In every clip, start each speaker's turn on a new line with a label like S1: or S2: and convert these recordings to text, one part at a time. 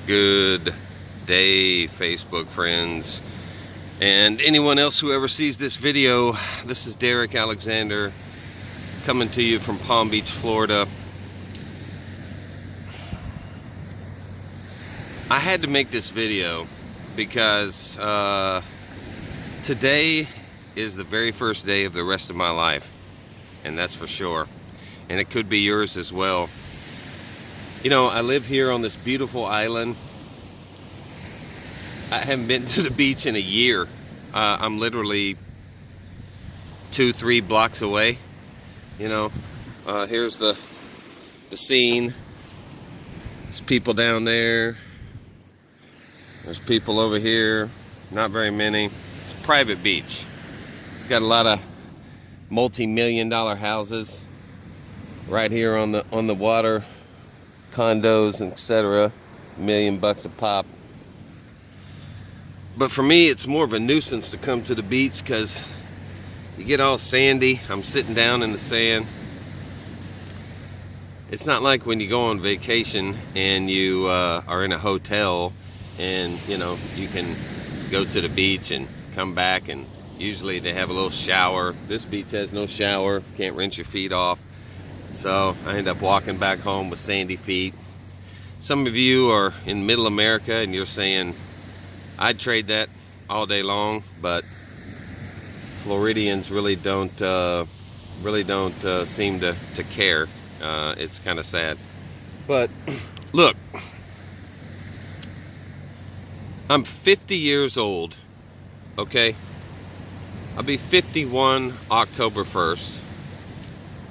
S1: Good day, Facebook friends, and anyone else who ever sees this video. This is Derrick Alexander coming to you from Palm Beach, Florida. I had to make this video because today is the very first day of the rest of my life, and that's for sure, and it could be yours as well. You know, I live here on this beautiful island. I haven't been to the beach in a year. I'm literally 2-3 blocks away. You know, here's the scene. There's people down there. There's people over here. Not very many. It's a private beach. It's got a lot of multi-million-dollar houses right here on the water. Condos, etc. $1 million a pop. But for me, it's more of a nuisance to come to the beach because you get all sandy. I'm sitting down in the sand. It's not like when you go on vacation and you are in a hotel and you know you can go to the beach and come back, and usually they have a little shower. This beach has no shower. Can't rinse your feet off. So I end up walking back home with sandy feet. Some of you are in middle America and you're saying, I'd trade that all day long, but Floridians really don't seem to care. It's kind of sad. But look, I'm 50 years old, okay? I'll be 51 October 1st.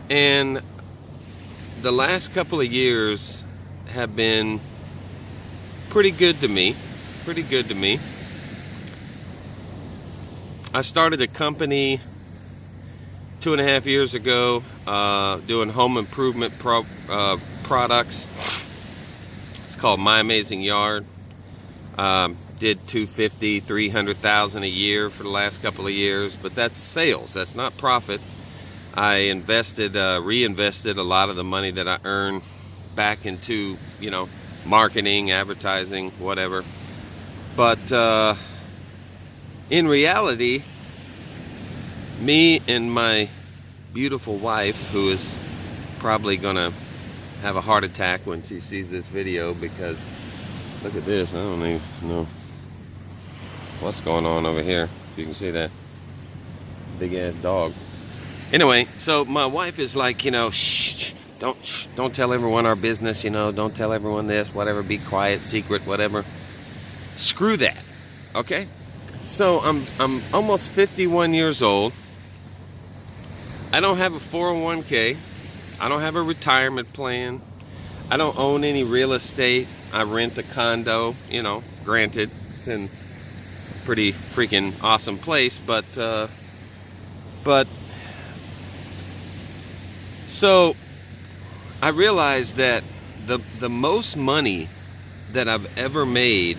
S1: And the last couple of years have been pretty good to me. I started a company 2.5 years ago doing home improvement products. It's called My Amazing Yard. Did $250,000, $300,000 a year for the last couple of years, but that's sales. That's not profit. I reinvested a lot of the money that I earned back into, you know, marketing, advertising, whatever. But in reality, me and my beautiful wife, who is probably gonna have a heart attack when she sees this video, because look at this. I don't even know what's going on over here. If you can see that big ass dog. Anyway, so my wife is like, you know, shh, don't tell everyone our business, you know, don't tell everyone this, whatever, be quiet, secret, whatever. Screw that, okay? So I'm almost 51 years old. I don't have a 401k. I don't have a retirement plan. I don't own any real estate. I rent a condo, you know, granted, it's in a pretty freaking awesome place, but so I realized that the most money that I've ever made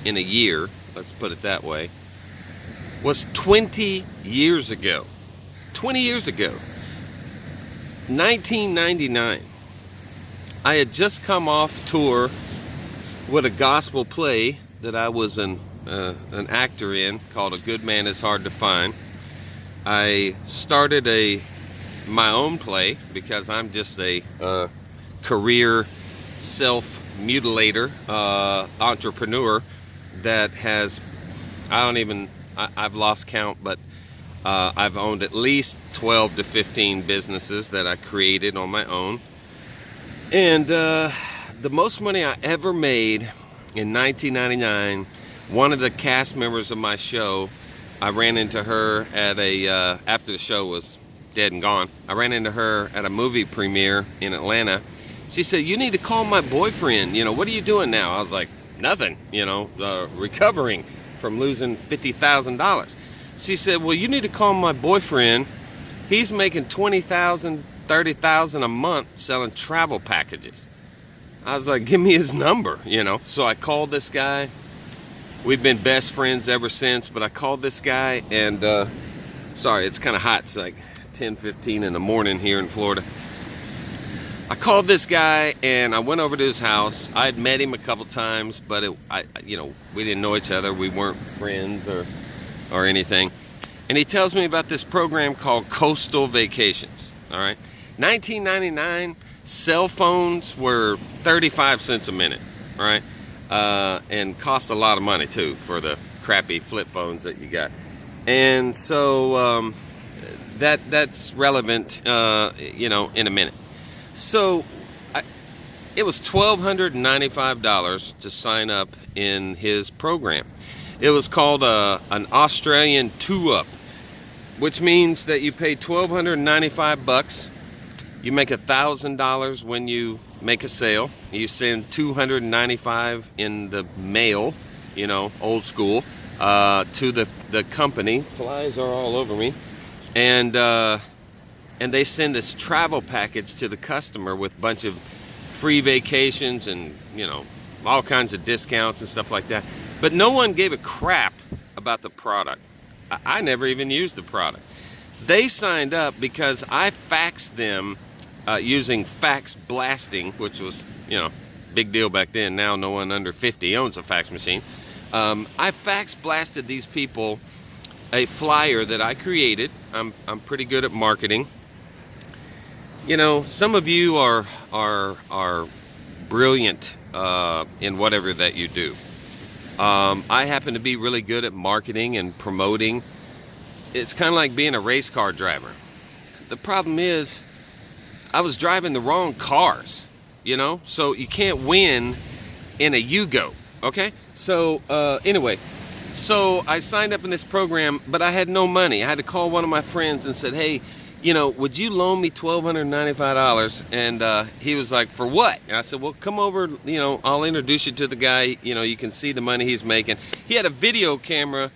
S1: in a year, let's put it that way, was 20 years ago. 20 years ago. 1999. I had just come off tour with a gospel play that I was an actor in called A Good Man Is Hard to Find. I started my own play because I'm just a career self-mutilator entrepreneur that has, I've lost count, but I've owned at least 12 to 15 businesses that I created on my own. And the most money I ever made in 1999, one of the cast members of my show, I ran into her at after the show was dead and gone, I ran into her at a movie premiere in Atlanta. She said, you need to call my boyfriend, you know, what are you doing now? I was like, nothing, you know, recovering from losing $50,000. She said, well, you need to call my boyfriend. He's making $20,000, $30,000 a month selling travel packages. I was like, give me his number, you know. So I called this guy. We've been best friends ever since, but I called this guy and, sorry, it's kind of hot. It's like 10:15 in the morning here in Florida. I called this guy and I went over to his house. I had met him a couple times, but we didn't know each other. We weren't friends or anything. And he tells me about this program called Coastal Vacations. All right, 1999, cell phones were 35 cents a minute. All right, and cost a lot of money too for the crappy flip phones that you got. And so that's relevant, in a minute. So it was $1,295 to sign up in his program. It was called an Australian 2-up, which means that you pay $1,295. You make $1,000 when you make a sale. You send $295 in the mail, old school, to the company. Flies are all over me, and they send this travel package to the customer with a bunch of free vacations and all kinds of discounts and stuff like that. But no one gave a crap about the product. I never even used the product. They signed up because I faxed them using fax blasting, which was big deal back then. Now no one under 50 owns a fax machine. I fax blasted these people a flyer that I created. I'm pretty good at marketing. Some of you are brilliant in whatever that you do. I happen to be really good at marketing and promoting. It's kind of like being a race car driver. The problem is I was driving the wrong cars, so you can't win in a Yugo, okay? So anyway, so I signed up in this program, but I had no money. I had to call one of my friends and said, hey, would you loan me $1,295? And he was like, for what? And I said, well, come over, I'll introduce you to the guy. You can see the money he's making. He had a video camera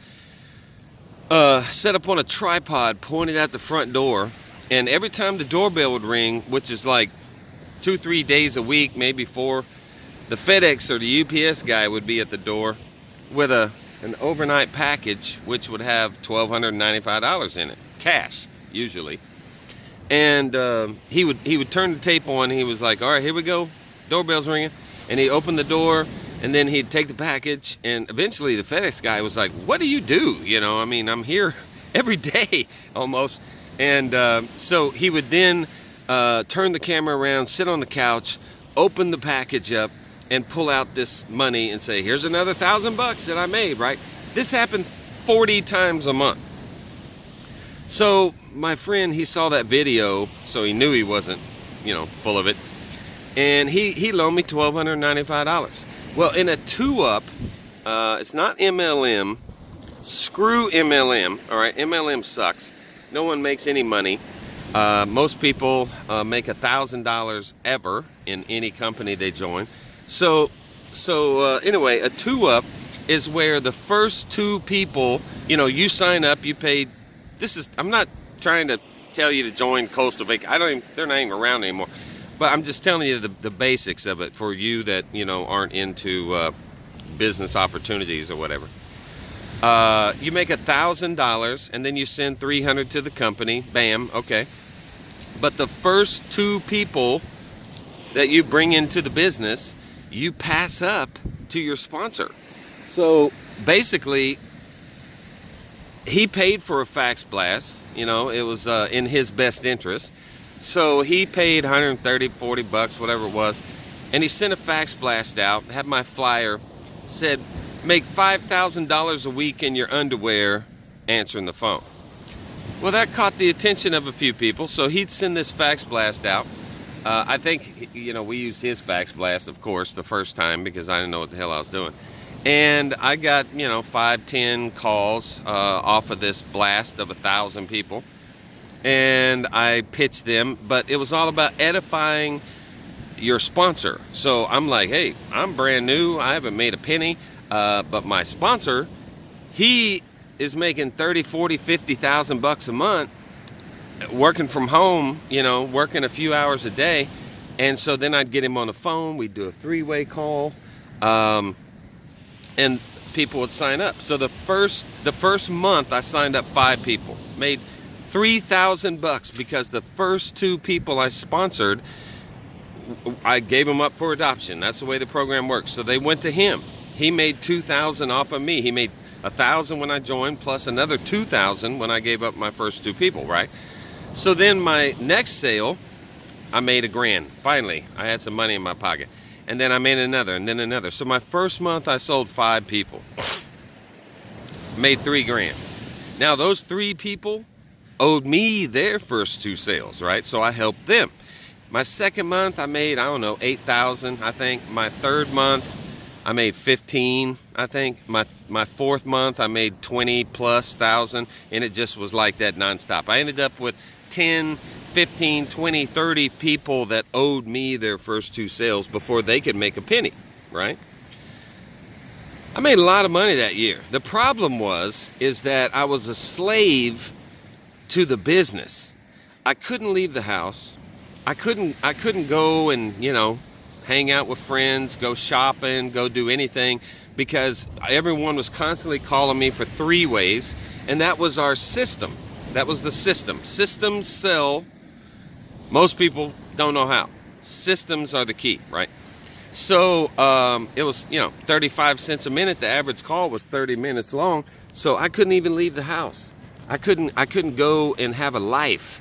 S1: set up on a tripod pointed at the front door. And every time the doorbell would ring, which is like 2-3 days a week, maybe 4, the FedEx or the UPS guy would be at the door with an overnight package, which would have $1,295 in it, cash, usually. And he would turn the tape on. He was like, all right, here we go. Doorbell's ringing. And he opened the door, and then he'd take the package. And eventually the FedEx guy was like, what do you do? I'm here every day almost. And so he would then turn the camera around, sit on the couch, open the package up, and pull out this money and say, here's another $1,000 that I made, right? This happened 40 times a month. So my friend, he saw that video, so he knew he wasn't, full of it. And he loaned me $1,295. Well, in a 2-up, it's not MLM. Screw MLM, all right? MLM sucks. No one makes any money. Most people make $1,000 ever in any company they join. So anyway, a 2-up is where the first 2 people, you sign up, you paid. I'm not trying to tell you to join Coastal Vacation. They're not even around anymore. But I'm just telling you the basics of it for you that, aren't into business opportunities or whatever. You make $1,000 and then you send $300 to the company. Bam, okay. But the first 2 people that you bring into the business, you pass up to your sponsor. So basically, he paid for a fax blast. It was in his best interest. So he paid $130, $40, whatever it was. And he sent a fax blast out, had my flyer, said, make $5,000 a week in your underwear answering the phone. Well, that caught the attention of a few people, so he'd send this fax blast out. I think, we used his fax blast, of course, the first time because I didn't know what the hell I was doing. And I got, 5-10 calls off of this blast of 1,000 people. And I pitched them, but it was all about edifying your sponsor. So I'm like, hey, I'm brand new. I haven't made a penny. But my sponsor, he is making 30, 40, 50,000 bucks a month working from home, working a few hours a day. And so then I'd get him on the phone. We'd do a 3-way call. And people would sign up. So the first month I signed up 5 people, made $3,000 because the first 2 people I sponsored I gave them up for adoption. That's the way the program works. So they went to him. He made $2,000 off of me. He made $1,000 when I joined, plus another $2,000 when I gave up my first 2 people, right? So then my next sale, I made $1,000. Finally, I had some money in my pocket. And then I made another, and then another. So my first month, I sold 5 people. Made $3,000. Now those 3 people owed me their first 2 sales, right? So I helped them. My second month, I made, I don't know, $8,000, I think. My third month, I made 15, I think. My fourth month, I made 20 plus thousand, and it just was like that nonstop. I ended up with 10, 15, 20, 30 people that owed me their first 2 sales before they could make a penny, right? I made a lot of money that year. The problem is that I was a slave to the business. I couldn't leave the house. I couldn't go and, hang out with friends, go shopping, go do anything, because everyone was constantly calling me for 3-ways, and that was our system. That was the system. Systems sell. Most people don't know how. Systems are the key, right? So it was, 35 cents a minute. The average call was 30 minutes long, so I couldn't even leave the house. I couldn't go and have a life.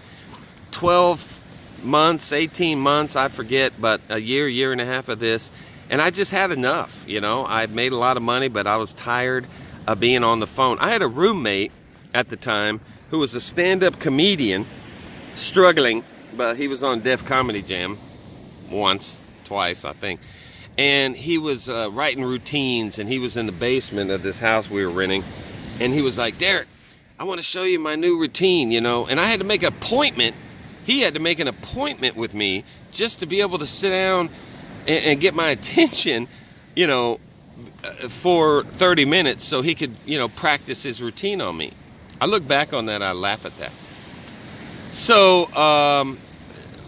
S1: 12 months, 18 months, I forget, but a year and a half of this, and I just had enough. I had made a lot of money, but I was tired of being on the phone. I had a roommate at the time who was a stand-up comedian, struggling, but he was on Def Comedy Jam twice, I think, and he was writing routines, and he was in the basement of this house we were renting, and he was like, Derrick, I want to show you my new routine, and I had to make an appointment. He had to make an appointment with me just to be able to sit down and get my attention, for 30 minutes so he could, practice his routine on me. I look back on that, I laugh at that. So,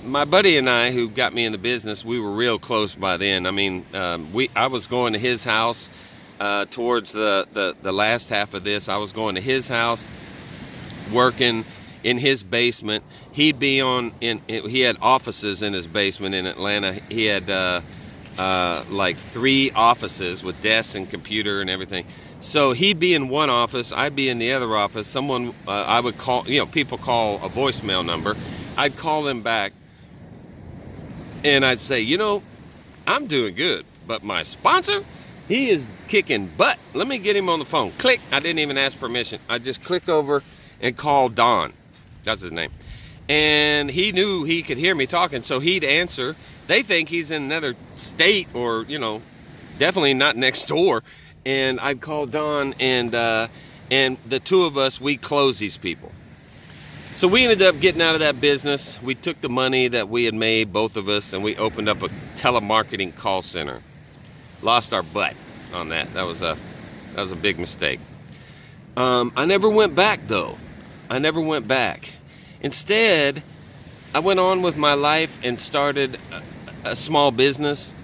S1: my buddy and I, who got me in the business, we were real close by then. I mean, I was going to his house towards the last half of this. I was going to his house, working in his basement. He'd be he had offices in his basement in Atlanta. He had like 3 offices with desks and computer and everything. So he'd be in one office, I'd be in the other office. Someone, I would call, people call a voicemail number. I'd call them back and I'd say, I'm doing good, but my sponsor, he is kicking butt. Let me get him on the phone. Click. I didn't even ask permission. I just click over and call Don. That's his name. And he knew he could hear me talking, so he'd answer. They think he's in another state or, definitely not next door. And I'd call Don, and the 2 of us, we close these people. So we ended up getting out of that business. We took the money that we had made, both of us, and we opened up a telemarketing call center. Lost our butt on that. That was a big mistake. I never went back, though. I never went back. Instead, I went on with my life and started a small business.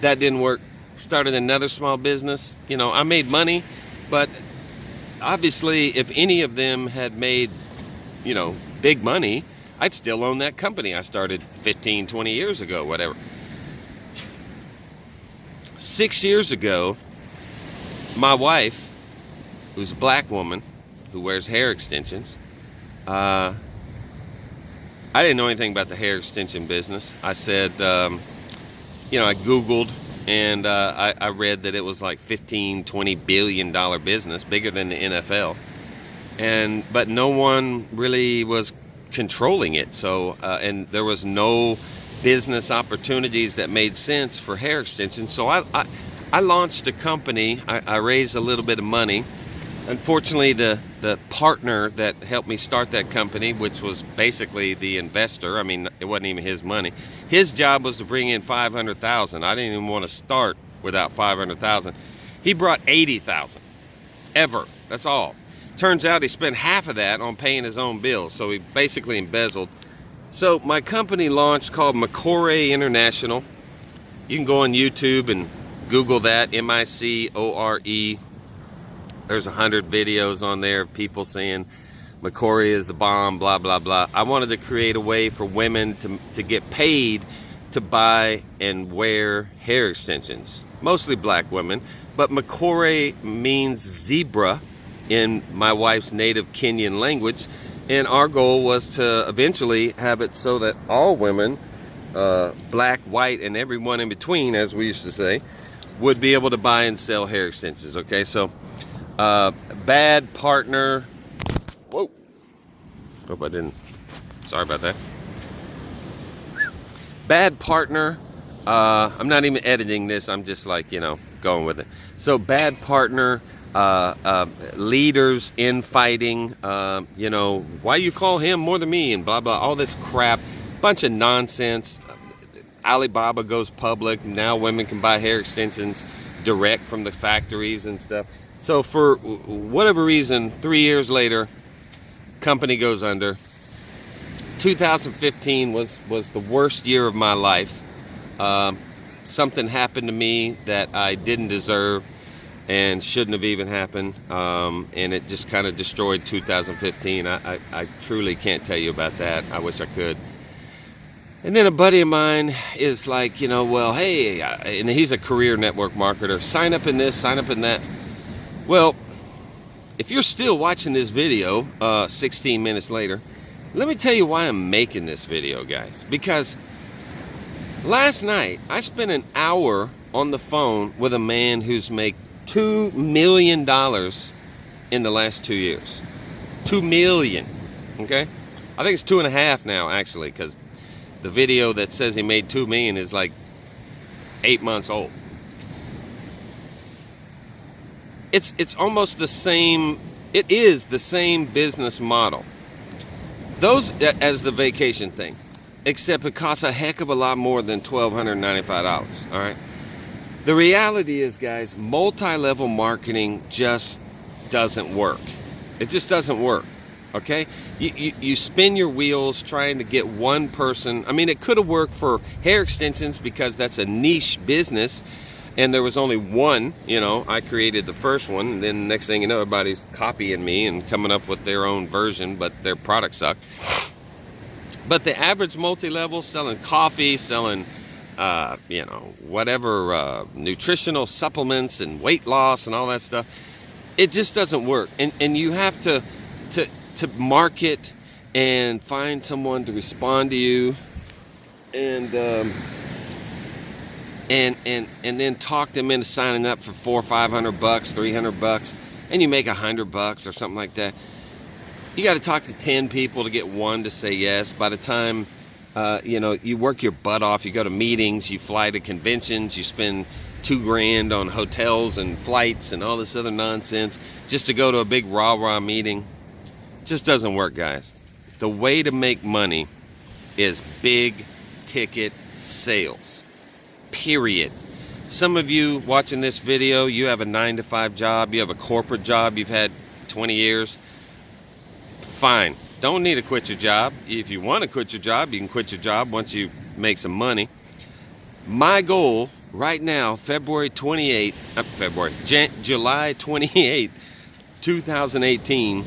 S1: That didn't work. Started another small business. I made money, but obviously if any of them had made, big money, I'd still own that company I started 15, 20 years ago, whatever. 6 years ago, my wife, who's a black woman who wears hair extensions, I didn't know anything about the hair extension business. I said, I Googled, and I read that it was like $15-20 billion business, bigger than the NFL. But no one really was controlling it. So, and there was no business opportunities that made sense for hair extensions. So I launched a company. I raised a little bit of money. Unfortunately, the partner that helped me start that company, which was basically the investor, I mean, it wasn't even his money. His job was to bring in $500,000. I didn't even want to start without $500,000. He brought $80,000 ever. That's all. Turns out he spent half of that on paying his own bills, so he basically embezzled. So my company launched called Micore International. You can go on YouTube and Google that, M-I-C-O-R-E. There's 100 videos on there of people saying Micore is the bomb, blah, blah, blah. I wanted to create a way for women to get paid to buy and wear hair extensions, mostly black women, but Makore means zebra in my wife's native Kenyan language, and our goal was to eventually have it so that all women, black, white, and everyone in between, as we used to say, would be able to buy and sell hair extensions. Okay, so bad partner. Whoa, hope I didn't, sorry about that. Bad partner, I'm not even editing this, I'm just like, going with it. So bad partner, leaders infighting, why you call him more than me, and blah, blah, all this crap, bunch of nonsense. Alibaba goes public, now women can buy hair extensions direct from the factories and stuff. So for whatever reason, 3 years later, company goes under. 2015 was the worst year of my life. Something happened to me that I didn't deserve and shouldn't have even happened, and it just kind of destroyed 2015. I truly can't tell you about that. I wish I could. And then a buddy of mine is like, well, hey, and he's a career network marketer, sign up in this, sign up in that. Well, if you're still watching this video 16 minutes later, let me tell you why I'm making this video, guys. Because last night, I spent an hour on the phone with a man who's made $2 million in the last 2 years. 2 million, okay? I think it's 2.5 now, actually, because the video that says he made 2 million is like 8 months old. It's almost the same, it is the same business model. Those as the vacation thing, except it costs a heck of a lot more than $1,295, all right? The reality is, guys, multi-level marketing just doesn't work. It just doesn't work, okay? You spin your wheels trying to get one person. I mean, it could have worked for hair extensions because that's a niche business, and there was only one, I created the first one, and then next thing you know, everybody's copying me and coming up with their own version, but their products suck. But the average multi-level, selling coffee, selling, whatever, nutritional supplements and weight loss and all that stuff, it just doesn't work. And you have to market and find someone to respond to you, and then talk them into signing up for $400 or $500, $300, and you make $100 or something like that. You got to talk to 10 people to get one to say yes. By the time you work your butt off, you go to meetings, you fly to conventions, you spend $2,000 on hotels and flights and all this other nonsense just to go to a big rah-rah meeting. Just doesn't work, guys. The way to make money is big ticket sales. Period. Some of you watching this video, you have a 9-to-5 job, you have a corporate job you've had 20 years. Fine. Don't need to quit your job. If you want to quit your job, you can quit your job once you make some money. My goal right now, July 28, 2018,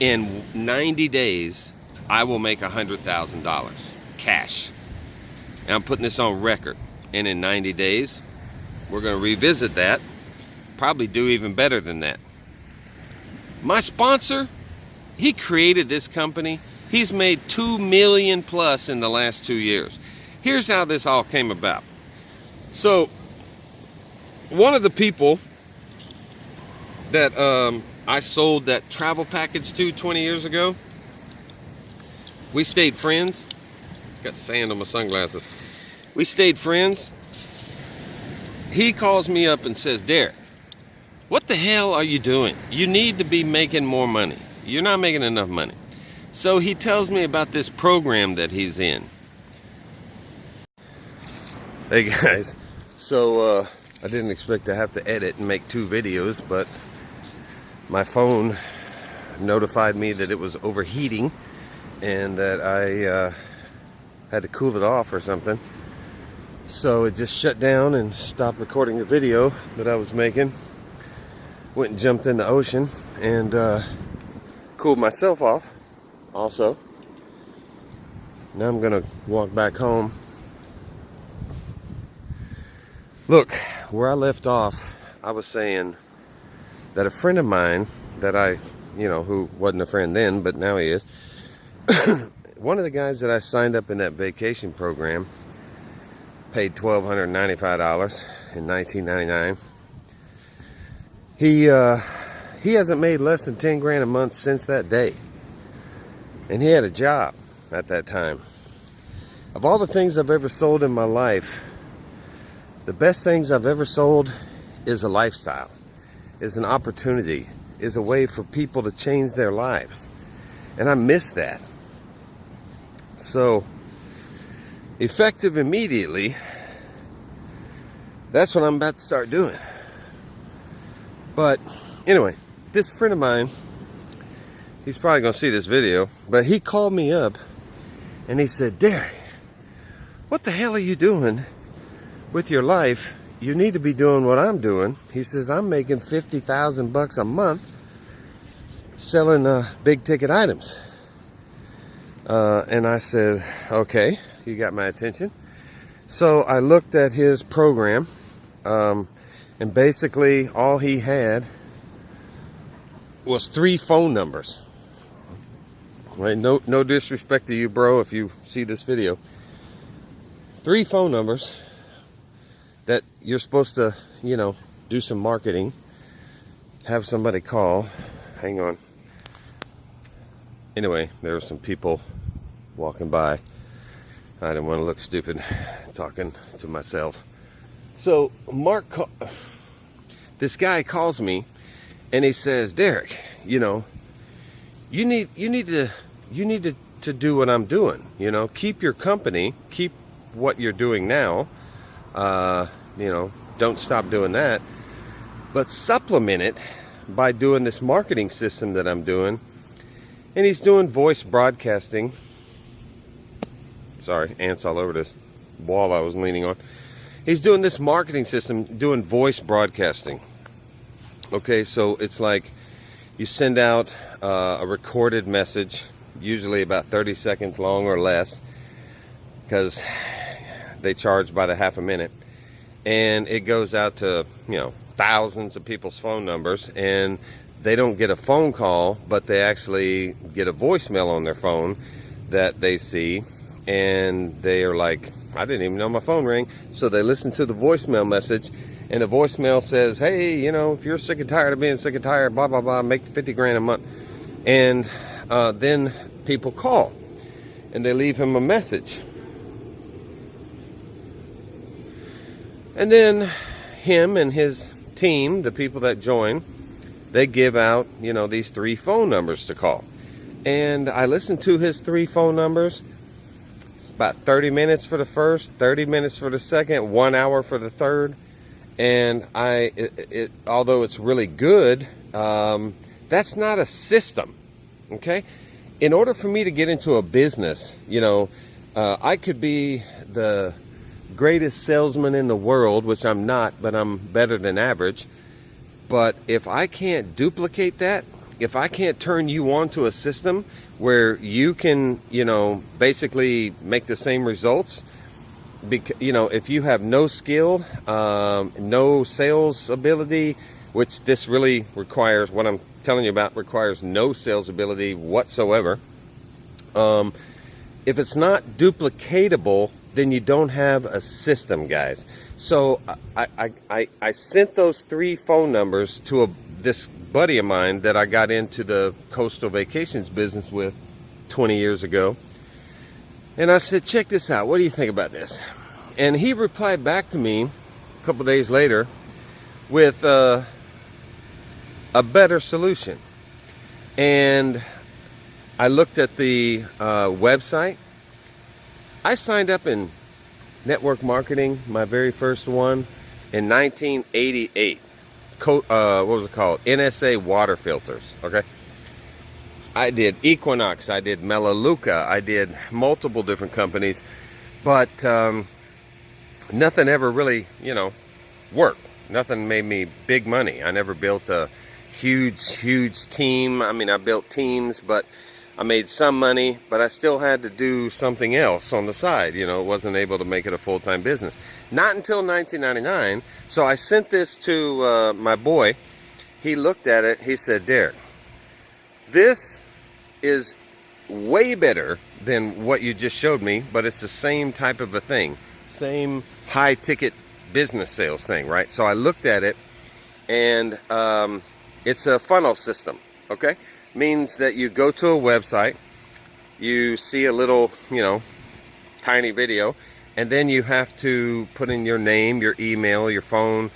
S1: in 90 days, I will make $100,000 cash. And I'm putting this on record. And in 90 days, we're going to revisit that. Probably do even better than that. My sponsor, he created this company. He's made $2 million plus in the last 2 years. Here's how this all came about. So, one of the people that I sold that travel package to 20 years ago, we stayed friends. Got sand on my sunglasses. We stayed friends. He calls me up and says, Derrick, what the hell are you doing? You need to be making more money. You're not making enough money. So he tells me about this program that he's in. Hey guys, so I didn't expect to have to edit and make 2 videos, but my phone notified me that it was overheating and that I had to cool it off or something. So it just shut down and stopped recording the video that I was making. Went and jumped in the ocean and cooled myself off also. Now I'm gonna walk back home Look, where I left off, I was saying that a friend of mine that I, who wasn't a friend then, but now he is, one of the guys that I signed up in that vacation program paid $1,295 in 1999. He hasn't made less than 10 grand a month since that day. And he had a job at that time. Of all the things I've ever sold in my life, the best things I've ever sold is a lifestyle, is an opportunity, is a way for people to change their lives. And I miss that. So, effective immediately, that's what I'm about to start doing. But anyway, this friend of mine, he's probably going to see this video, but he called me up and he said, "Derrick, what the hell are you doing with your life? You need to be doing what I'm doing." He says, "I'm making $50,000 a month selling big ticket items." And I said, "Okay, you got my attention." So I looked at his program, and basically all he had was 3 phone numbers. Right? No disrespect to you, bro, if you see this video. 3 phone numbers that you're supposed to, do some marketing, have somebody call. Hang on. Anyway, there were some people walking by. I didn't want to look stupid talking to myself. So this guy calls me and he says, "Derrick, you need to do what I'm doing. Keep your company, keep what you're doing now. Don't stop doing that, but supplement it by doing this marketing system that I'm doing." And he's doing voice broadcasting. Sorry, ants all over this wall I was leaning on. He's doing this marketing system, doing voice broadcasting. Okay, so it's like you send out a recorded message, usually about 30 seconds long or less, because they charge by the half a minute. And it goes out to, thousands of people's phone numbers, and they don't get a phone call, but they actually get a voicemail on their phone that they see, and they are like, "I didn't even know my phone rang." So they listen to the voicemail message, and the voicemail says, "Hey, if you're sick and tired of being sick and tired, blah, blah, blah, make 50 grand a month." And then people call, and they leave him a message. And then him and his team, the people that join, they give out, these 3 phone numbers to call. And I listened to his 3 phone numbers. It's about 30 minutes for the first, 30 minutes for the second, 1 hour for the third. And although it's really good, that's not a system, okay? In order for me to get into a business, I could be the greatest salesman in the world, which I'm not, but I'm better than average. But if I can't duplicate that, if I can't turn you on to a system where you can, basically make the same results, if you have no skill, no sales ability, which this really requires, what I'm telling you about requires no sales ability whatsoever. If it's not duplicatable, then you don't have a system, guys. So I sent those 3 phone numbers to this buddy of mine that I got into the coastal vacations business with 20 years ago. And I said, "Check this out. What do you think about this?" And he replied back to me a couple days later with a better solution. And I looked at the website. I signed up in network marketing, my very first one, in 1988. What was it called? NSA water filters. Okay. I did Equinox. I did Melaleuca. I did multiple different companies, but nothing ever really, worked. Nothing made me big money. I never built a huge team. I mean, I built teams, but I made some money, but I still had to do something else on the side. You know, wasn't able to make it a full-time business. Not until 1999. So I sent this to my boy. He looked at it. He said, Derrick, this is way better than what you just showed me, but it's the same type of a thing. Same high-ticket business sales thing, right? So I looked at it, and it's a funnel system, okay? Means that you go to a website, you see a little, you know, tiny video, and then you have to put in your name, your email, your phone,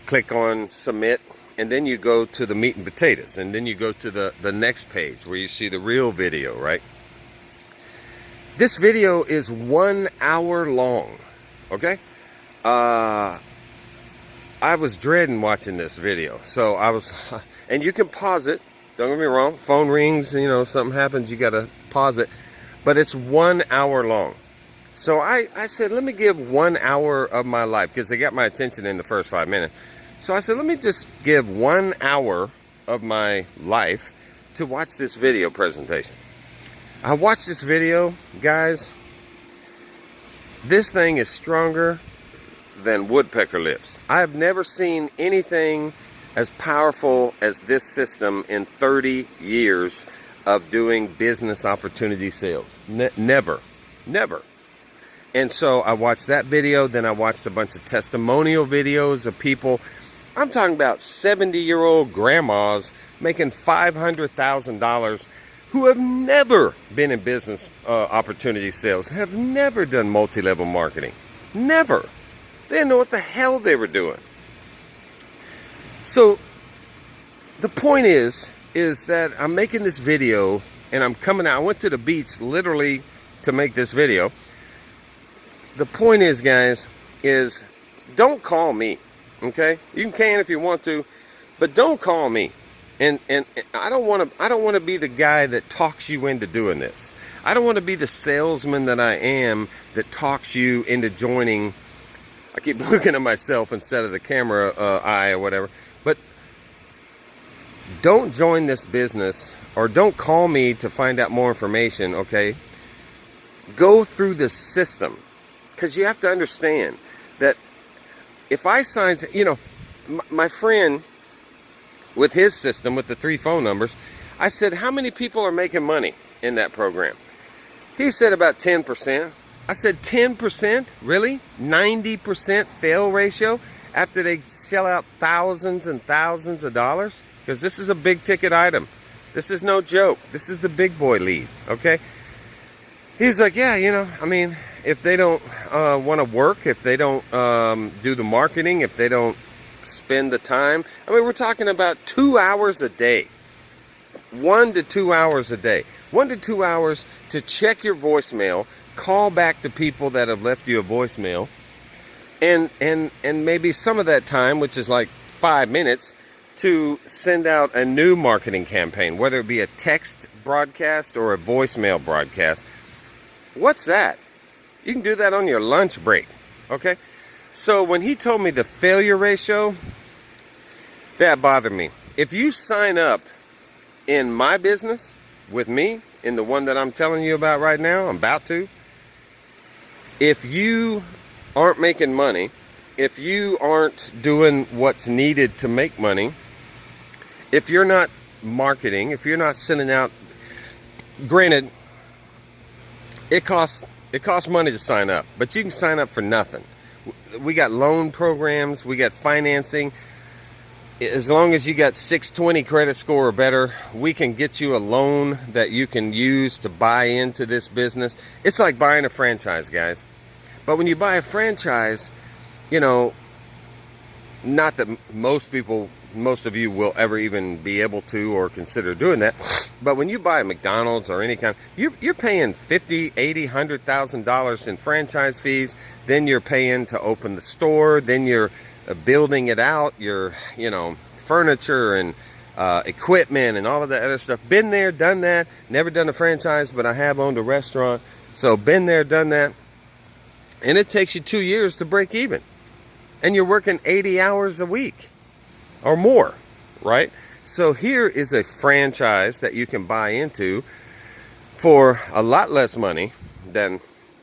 S1: click on submit, and then you go to the meat and potatoes, and then you go to the next page where you see the real video, right? This video is 1 hour long, okay? I was dreading watching this video, so I was, and you can pause it. Don't get me wrong, phone rings, you know, something happens, you gotta pause it. But it's 1 hour long. So I said, let me give 1 hour of my life, because they got my attention in the first 5 minutes. So I said, let me just give 1 hour of my life to watch this video presentation. I watched this video, guys. This thing is stronger than woodpecker lips. I have never seen anything as powerful as this system in 30 years of doing business opportunity sales. Never. And so I watched that video, then I watched a bunch of testimonial videos of people. I'm talking about 70-year-old grandmas making $500,000 who have never been in business opportunity sales, have never done multi-level marketing. Never. They didn't know what the hell they were doing. So the point is that I'm making this video and I'm coming out. I went to the beach literally to make this video. The point is, guys, is don't call me, okay? You can if you want to, but don't call me. And I don't want to be the guy that talks you into doing this. I don't want to be the salesman that I am that talks you into joining. I keep looking at myself instead of the camera eye or whatever. But don't join this business, or don't call me to find out more information, okay? Go through the system. Because you have to understand that if I sign, you know, my friend with his system, with the 3 phone numbers, I said, how many people are making money in that program? He said about 10%. I said, 10%? Really? 90% fail ratio after they shell out thousands and thousands of dollars? Because this is a big ticket item. This is no joke. This is the big boy lead, okay? He's like, yeah, you know, I mean, if they don't want to work, if they don't do the marketing, if they don't spend the time. I mean, we're talking about 2 hours a day. 1 to 2 hours a day. 1 to 2 hours to check your voicemail, call back the people that have left you a voicemail, and maybe some of that time, which is like 5 minutes, to send out a new marketing campaign, whether it be a text broadcast or a voicemail broadcast. What's that? You can do that on your lunch break, okay? So when he told me the failure ratio, that bothered me. If you sign up in my business with me, in the one that I'm telling you about right now, I'm about to, if you aren't making money, if you aren't doing what's needed to make money, if you're not marketing, if you're not sending out, granted, it costs money to sign up, but you can sign up for nothing. We got loan programs, we got financing. As long as you got 620 credit score or better, we can get you a loan that you can use to buy into this business. It's like buying a franchise, guys. But when you buy a franchise, you know, not that most of you will ever even be able to or consider doing that, but when you buy a McDonald's or any kind, you're paying $50,000, $80,000, $100,000 in franchise fees. Then you're paying to open the store. Then you're building it out. Your, you know, furniture and equipment and all of that other stuff. Been there, done that. Never done a franchise, but I have owned a restaurant. So been there, done that. And it takes you 2 years to break even. And you're working 80 hours a week or more, right? So here is a franchise that you can buy into for a lot less money than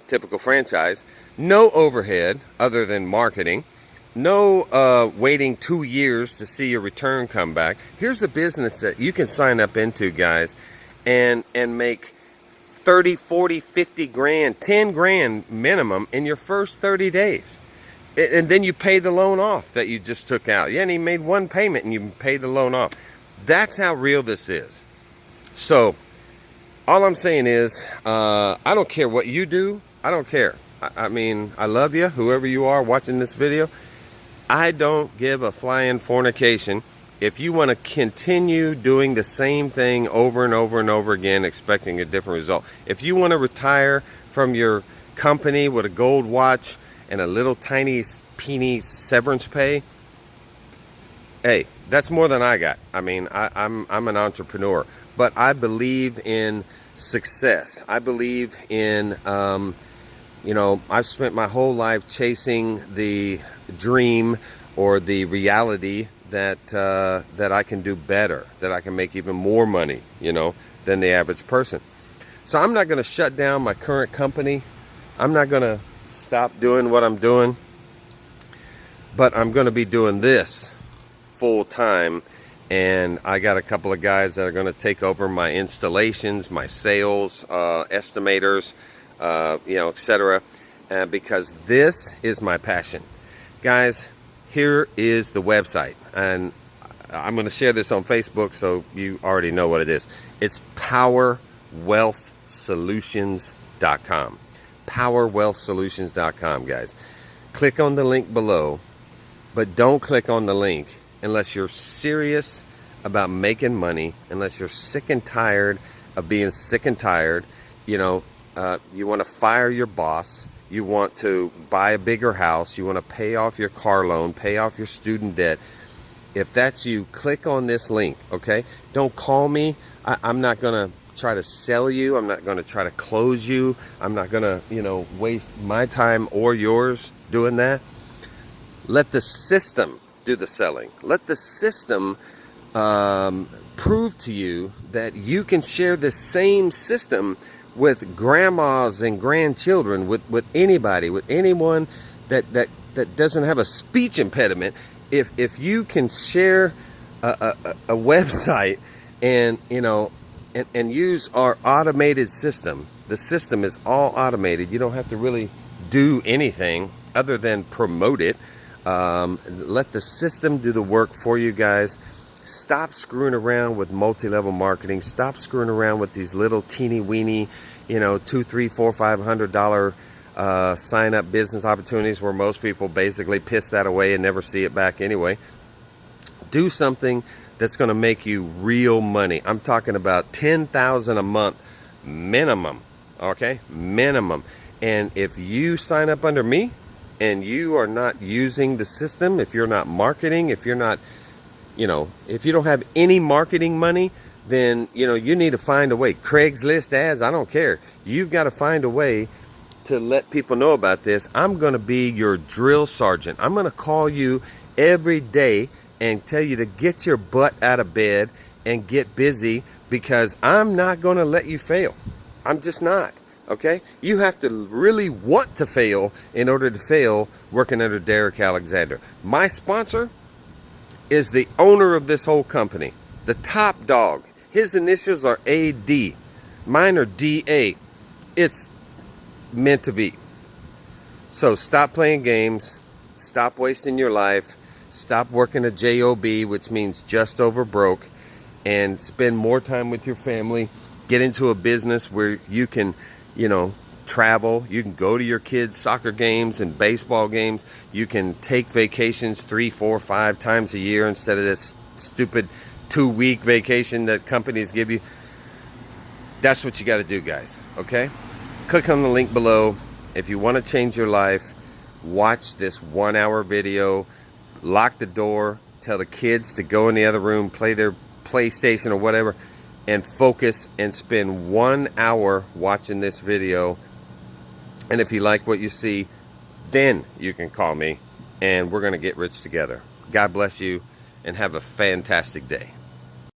S1: typical franchise. No overhead other than marketing. No waiting 2 years to see your return come back. Here's a business that you can sign up into, guys, and make 30, 40, 50 grand, 10 grand minimum in your first 30 days. And then you pay the loan off that you just took out. You hadn't even made one payment and you pay the loan off. That's how real this is. So all I'm saying is, I don't care what you do. I don't care. I mean, I love you, whoever you are watching this video. I don't give a flying fornication. If you want to continue doing the same thing over and over and over again, expecting a different result. If you want to retire from your company with a gold watch and a little tiny peeny severance pay, hey, that's more than I got. I mean, I'm an entrepreneur, but I believe in success. I believe in, you know, I've spent my whole life chasing the dream or the reality that that I can do better, that I can make even more money, you know, than the average person. So I'm not going to shut down my current company. I'm not going to stop doing what I'm doing, but I'm going to be doing this full time. And I got a couple of guys that are going to take over my installations, my sales, estimators, you know, etc. Because this is my passion. Guys, here is the website. And I'm going to share this on Facebook so you already know what it is. It's powerwealthsolutions.com. powerwealthsolutions.com, guys. Click on the link below, but don't click on the link unless you're serious about making money, unless you're sick and tired of being sick and tired. You know, you want to fire your boss, you want to buy a bigger house, you want to pay off your car loan, pay off your student debt. If that's you, click on this link, okay? Don't call me. I'm not going to try to sell you. I'm not going to try to close you. I'm not going to, you know, waste my time or yours doing that. Let the system do the selling. Let the system prove to you that you can share the same system with grandmas and grandchildren, with anybody, with anyone that doesn't have a speech impediment. If you can share a website and, you know, and use our automated system, the system is all automated. You don't have to really do anything other than promote it. Let the system do the work for you guys. Stop screwing around with multi-level marketing. Stop screwing around with these little teeny weeny, you know, $200, $300, $400, $500 sign up business opportunities where most people basically piss that away and never see it back anyway. Do something that's going to make you real money. I'm talking about $10,000 a month minimum. Okay, minimum. And if you sign up under me and you are not using the system, if you're not marketing, if you're not, you know, if you don't have any marketing money, then, you know, you need to find a way. Craigslist ads, I don't care. You've got to find a way to let people know about this. I'm going to be your drill sergeant. I'm going to call you every day and tell you to get your butt out of bed and get busy, because I'm not going to let you fail. I'm just not. Okay? You have to really want to fail in order to fail working under Derrick Alexander. My sponsor is the owner of this whole company, the top dog. His initials are AD. Mine are DA. It's meant to be. So stop playing games. Stop wasting your life. Stop working a job, which means just over broke, and spend more time with your family. Get into a business where you can, you know, travel. You can go to your kids' soccer games and baseball games. You can take vacations 3, 4, 5 times a year instead of this stupid 2-week vacation that companies give you. That's what you got to do, guys. Okay? Click on the link below. If you want to change your life, watch this 1-hour video. Lock the door. Tell the kids to go in the other room, play their PlayStation or whatever, and focus and spend 1 hour watching this video. And if you like what you see, then you can call me and we're going to get rich together. God bless you and have a fantastic day.